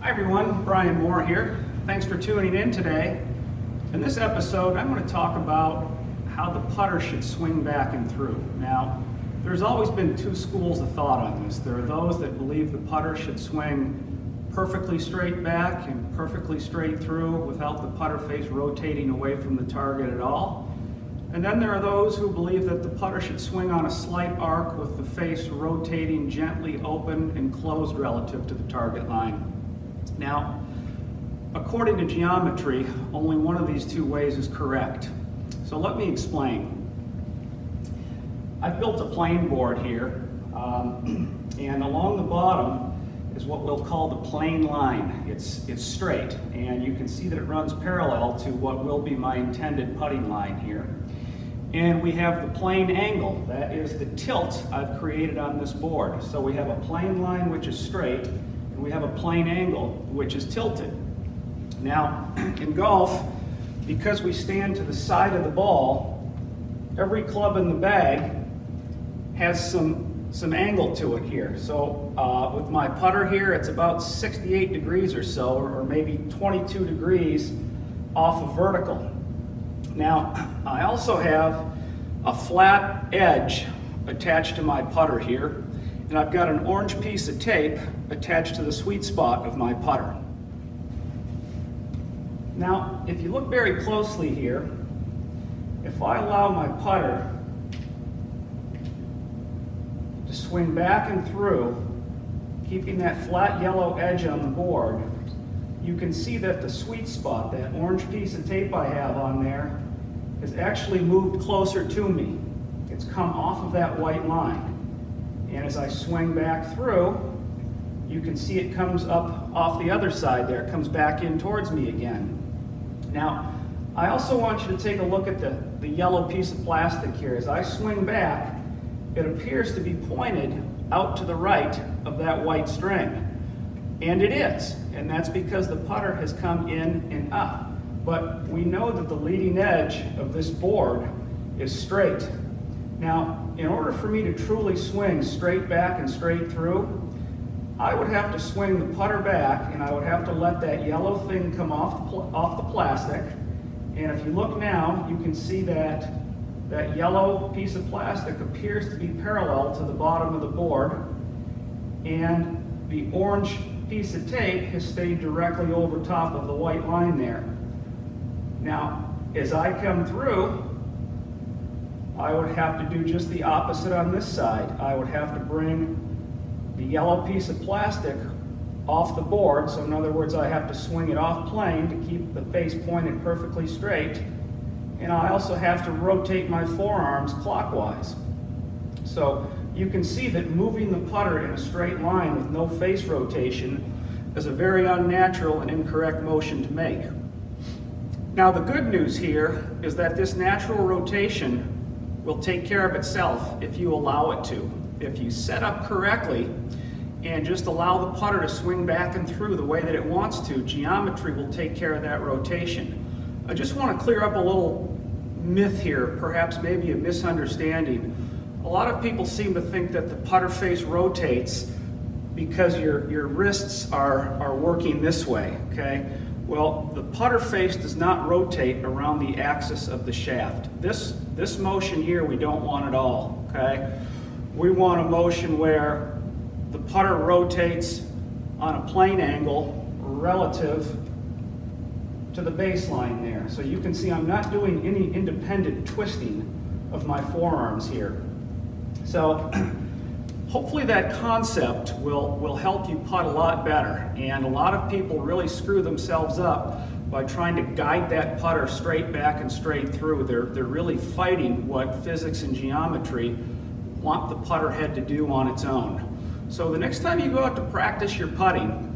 Hi everyone, Brian Moore here. Thanks for tuning in today. In this episode, I'm going to talk about how the putter should swing back and through. Now, there's always been two schools of thought on this. There are those that believe the putter should swing perfectly straight back and perfectly straight through without the putter face rotating away from the target at all. And then there are those who believe that the putter should swing on a slight arc with the face rotating gently open and closed relative to the target line. Now, according to geometry, only one of these two ways is correct. So let me explain. I've built a plane board here, and along the bottom is what we'll call the plane line. It's straight, and you can see that it runs parallel to what will be my intended putting line here. And we have the plane angle. That is the tilt I've created on this board. So we have a plane line which is straight, and we have a plane angle which is tilted. Now, in golf, because we stand to the side of the ball, every club in the bag has some angle to it here. So with my putter here, it's about 68 degrees or so, or maybe 22 degrees off of vertical. Now, I also have a flat edge attached to my putter here, and I've got an orange piece of tape attached to the sweet spot of my putter. Now, if you look very closely here, if I allow my putter to swing back and through, keeping that flat yellow edge on the board, you can see that the sweet spot, that orange piece of tape I have on there, has actually moved closer to me. It's come off of that white line. And as I swing back through, you can see it comes up off the other side there. It comes back in towards me again. Now, I also want you to take a look at the yellow piece of plastic here. As I swing back, it appears to be pointed out to the right of that white string. And it is, and that's because the putter has come in and up. But we know that the leading edge of this board is straight. Now, in order for me to truly swing straight back and straight through, I would have to swing the putter back, and I would have to let that yellow thing come off the plastic. And if you look now, you can see that that yellow piece of plastic appears to be parallel to the bottom of the board, and the orange piece of tape has stayed directly over top of the white line there. Now, as I come through, I would have to do just the opposite on this side. I would have to bring the yellow piece of plastic off the board. So in other words, I have to swing it off plane to keep the face pointed perfectly straight. And I also have to rotate my forearms clockwise. So you can see that moving the putter in a straight line with no face rotation is a very unnatural and incorrect motion to make. Now, the good news here is that this natural rotation will take care of itself if you allow it to. If you set up correctly and just allow the putter to swing back and through the way that it wants to, geometry will take care of that rotation. I just want to clear up a little myth here, perhaps maybe a misunderstanding. A lot of people seem to think that the putter face rotates because your wrists are working this way, okay? Well, the putter face does not rotate around the axis of the shaft. This motion here we don't want at all, okay? We want a motion where the putter rotates on a plane angle relative to the baseline there. So you can see I'm not doing any independent twisting of my forearms here. So hopefully that concept will help you putt a lot better. And a lot of people really screw themselves up by trying to guide that putter straight back and straight through. They're really fighting what physics and geometry want the putter head to do on its own. So the next time you go out to practice your putting,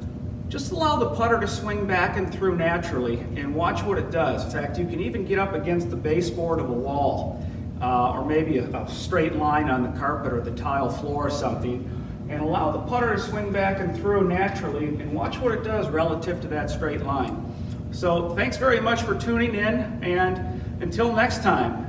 just allow the putter to swing back and through naturally and watch what it does. In fact, you can even get up against the baseboard of a wall or maybe a straight line on the carpet or the tile floor or something, and allow the putter to swing back and through naturally and watch what it does relative to that straight line. So thanks very much for tuning in, and until next time,